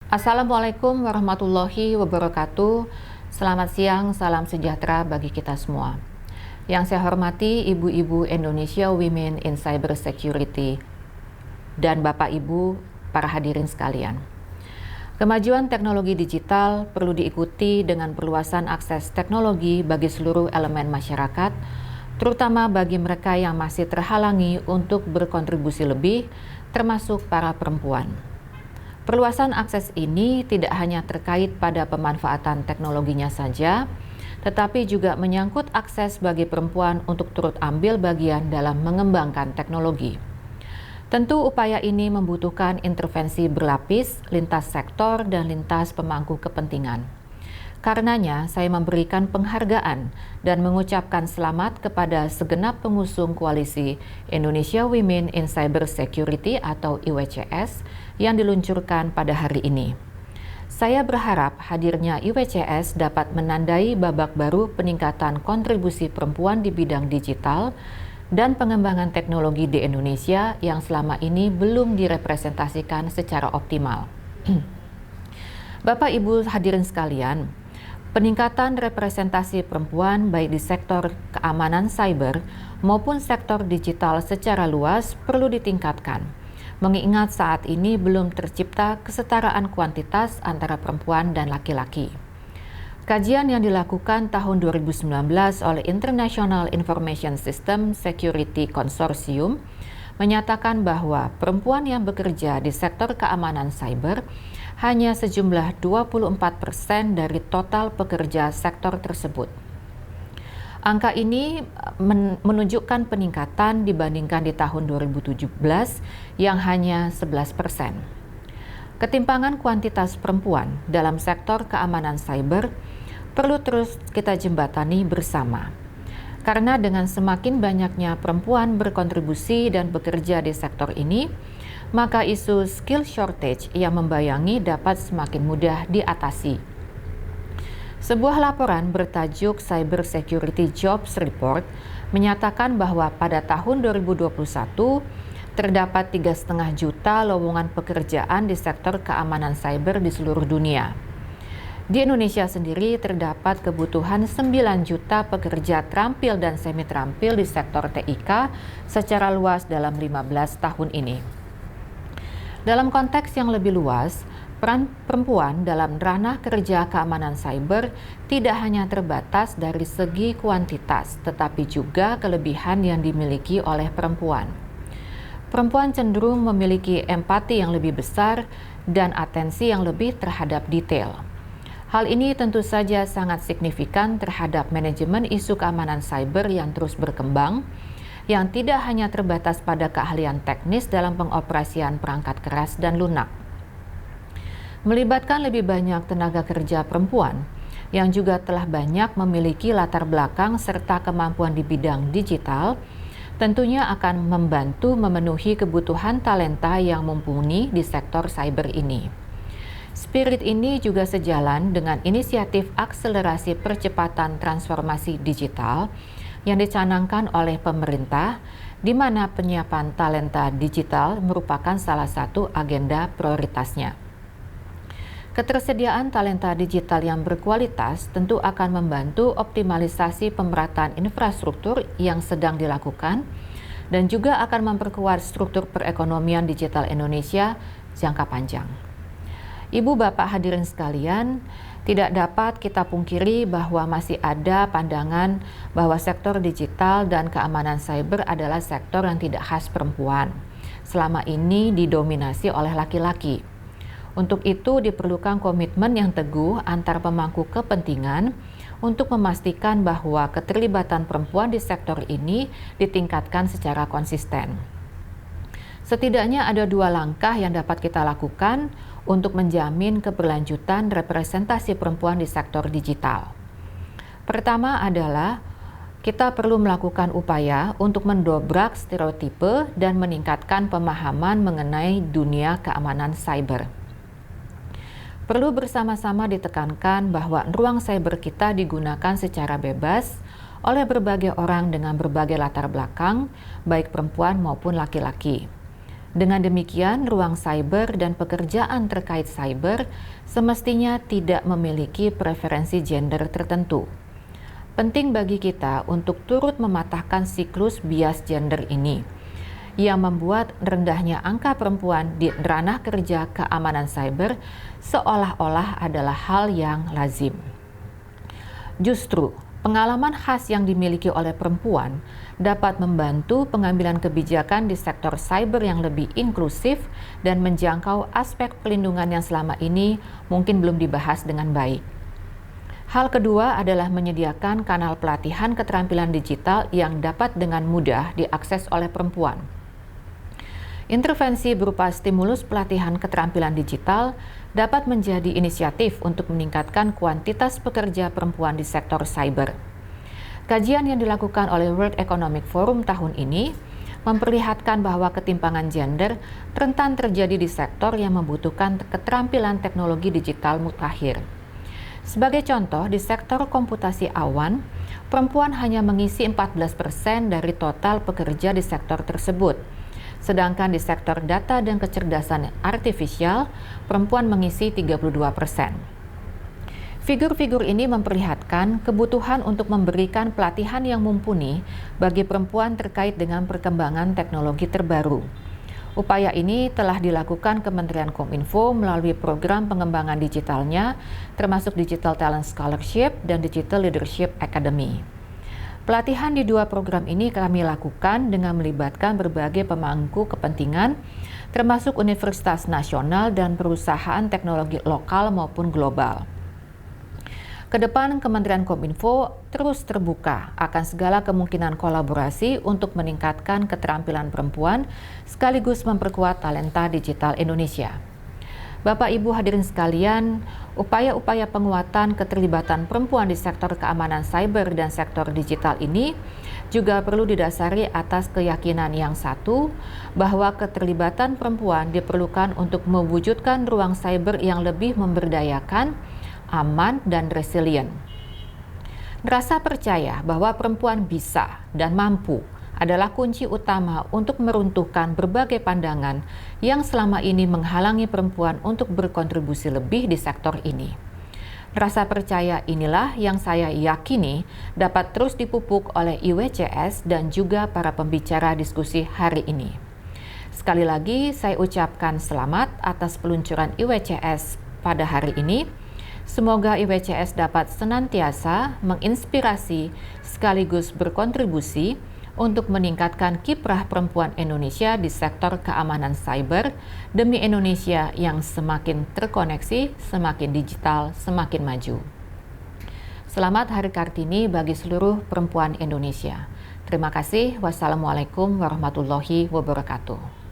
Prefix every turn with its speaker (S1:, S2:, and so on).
S1: Assalamualaikum warahmatullahi wabarakatuh. Selamat siang, salam sejahtera bagi kita semua. Yang saya hormati Ibu-Ibu Indonesia Women in Cyber Security dan Bapak Ibu para hadirin sekalian. Kemajuan teknologi digital perlu diikuti dengan perluasan akses teknologi bagi seluruh elemen masyarakat, terutama bagi mereka yang masih terhalangi untuk berkontribusi lebih, termasuk para perempuan. Perluasan akses ini tidak hanya terkait pada pemanfaatan teknologinya saja, tetapi juga menyangkut akses bagi perempuan untuk turut ambil bagian dalam mengembangkan teknologi. Tentu upaya ini membutuhkan intervensi berlapis, lintas sektor, dan lintas pemangku kepentingan. Karenanya, saya memberikan penghargaan dan mengucapkan selamat kepada segenap pengusung koalisi Indonesia Women in Cyber Security atau IWCS yang diluncurkan pada hari ini. Saya berharap hadirnya IWCS dapat menandai babak baru peningkatan kontribusi perempuan di bidang digital dan pengembangan teknologi di Indonesia yang selama ini belum direpresentasikan secara optimal. Bapak Ibu hadirin sekalian, peningkatan representasi perempuan baik di sektor keamanan cyber maupun sektor digital secara luas perlu ditingkatkan, mengingat saat ini belum tercipta kesetaraan kuantitas antara perempuan dan laki-laki. Kajian yang dilakukan tahun 2019 oleh International Information System Security Consortium menyatakan bahwa perempuan yang bekerja di sektor keamanan cyber hanya sejumlah 24% dari total pekerja sektor tersebut. Angka ini menunjukkan peningkatan dibandingkan di tahun 2017 yang hanya 11%. Ketimpangan kuantitas perempuan dalam sektor keamanan cyber perlu terus kita jembatani bersama. Karena dengan semakin banyaknya perempuan berkontribusi dan bekerja di sektor ini, maka isu skill shortage yang membayangi dapat semakin mudah diatasi. Sebuah laporan bertajuk Cyber Security Jobs Report menyatakan bahwa pada tahun 2021 terdapat 3,5 juta lowongan pekerjaan di sektor keamanan cyber di seluruh dunia. Di Indonesia sendiri terdapat kebutuhan 9 juta pekerja terampil dan semi terampil di sektor TIK secara luas dalam 15 tahun ini. Dalam konteks yang lebih luas, peran perempuan dalam ranah kerja keamanan cyber tidak hanya terbatas dari segi kuantitas, tetapi juga kelebihan yang dimiliki oleh perempuan. Perempuan cenderung memiliki empati yang lebih besar dan atensi yang lebih terhadap detail. Hal ini tentu saja sangat signifikan terhadap manajemen isu keamanan cyber yang terus berkembang, yang tidak hanya terbatas pada keahlian teknis dalam pengoperasian perangkat keras dan lunak. Melibatkan lebih banyak tenaga kerja perempuan, yang juga telah banyak memiliki latar belakang serta kemampuan di bidang digital, tentunya akan membantu memenuhi kebutuhan talenta yang mumpuni di sektor cyber ini. Spirit ini juga sejalan dengan inisiatif akselerasi percepatan transformasi digital yang dicanangkan oleh pemerintah, di mana penyiapan talenta digital merupakan salah satu agenda prioritasnya. Ketersediaan talenta digital yang berkualitas tentu akan membantu optimalisasi pemerataan infrastruktur yang sedang dilakukan dan juga akan memperkuat struktur perekonomian digital Indonesia jangka panjang. Ibu Bapak hadirin sekalian, tidak dapat kita pungkiri bahwa masih ada pandangan bahwa sektor digital dan keamanan cyber adalah sektor yang tidak khas perempuan. Selama ini didominasi oleh laki-laki. Untuk itu diperlukan komitmen yang teguh antar pemangku kepentingan untuk memastikan bahwa keterlibatan perempuan di sektor ini ditingkatkan secara konsisten. Setidaknya ada 2 langkah yang dapat kita lakukan untuk menjamin keberlanjutan representasi perempuan di sektor digital. Pertama adalah kita perlu melakukan upaya untuk mendobrak stereotipe dan meningkatkan pemahaman mengenai dunia keamanan cyber. Perlu bersama-sama ditekankan bahwa ruang cyber kita digunakan secara bebas oleh berbagai orang dengan berbagai latar belakang, baik perempuan maupun laki-laki. Dengan demikian, ruang cyber dan pekerjaan terkait cyber semestinya tidak memiliki preferensi gender tertentu. Penting bagi kita untuk turut mematahkan siklus bias gender ini, yang membuat rendahnya angka perempuan di ranah kerja keamanan cyber seolah-olah adalah hal yang lazim. Justru, pengalaman khas yang dimiliki oleh perempuan dapat membantu pengambilan kebijakan di sektor cyber yang lebih inklusif dan menjangkau aspek pelindungan yang selama ini mungkin belum dibahas dengan baik. Hal kedua adalah menyediakan kanal pelatihan keterampilan digital yang dapat dengan mudah diakses oleh perempuan. Intervensi berupa stimulus pelatihan keterampilan digital dapat menjadi inisiatif untuk meningkatkan kuantitas pekerja perempuan di sektor cyber. Kajian yang dilakukan oleh World Economic Forum tahun ini memperlihatkan bahwa ketimpangan gender rentan terjadi di sektor yang membutuhkan keterampilan teknologi digital mutakhir. Sebagai contoh, di sektor komputasi awan, perempuan hanya mengisi 14% dari total pekerja di sektor tersebut. Sedangkan di sektor data dan kecerdasan artifisial, perempuan mengisi 32%. Figur-figur ini memperlihatkan kebutuhan untuk memberikan pelatihan yang mumpuni bagi perempuan terkait dengan perkembangan teknologi terbaru. Upaya ini telah dilakukan Kementerian Kominfo melalui program pengembangan digitalnya, termasuk Digital Talent Scholarship dan Digital Leadership Academy. Pelatihan di dua program ini kami lakukan dengan melibatkan berbagai pemangku kepentingan, termasuk universitas nasional dan perusahaan teknologi lokal maupun global. Kedepan Kementerian Kominfo terus terbuka akan segala kemungkinan kolaborasi untuk meningkatkan keterampilan perempuan sekaligus memperkuat talenta digital Indonesia. Bapak Ibu hadirin sekalian, upaya-upaya penguatan keterlibatan perempuan di sektor keamanan cyber dan sektor digital ini juga perlu didasari atas keyakinan yang satu, bahwa keterlibatan perempuan diperlukan untuk mewujudkan ruang cyber yang lebih memberdayakan, aman, dan resilient. Rasa percaya bahwa perempuan bisa dan mampu adalah kunci utama untuk meruntuhkan berbagai pandangan yang selama ini menghalangi perempuan untuk berkontribusi lebih di sektor ini. Rasa percaya inilah yang saya yakini dapat terus dipupuk oleh IWCS dan juga para pembicara diskusi hari ini. Sekali lagi, saya ucapkan selamat atas peluncuran IWCS pada hari ini. Semoga IWCS dapat senantiasa menginspirasi sekaligus berkontribusi untuk meningkatkan kiprah perempuan Indonesia di sektor keamanan cyber demi Indonesia yang semakin terkoneksi, semakin digital, semakin maju. Selamat Hari Kartini bagi seluruh perempuan Indonesia. Terima kasih. Wassalamualaikum warahmatullahi wabarakatuh.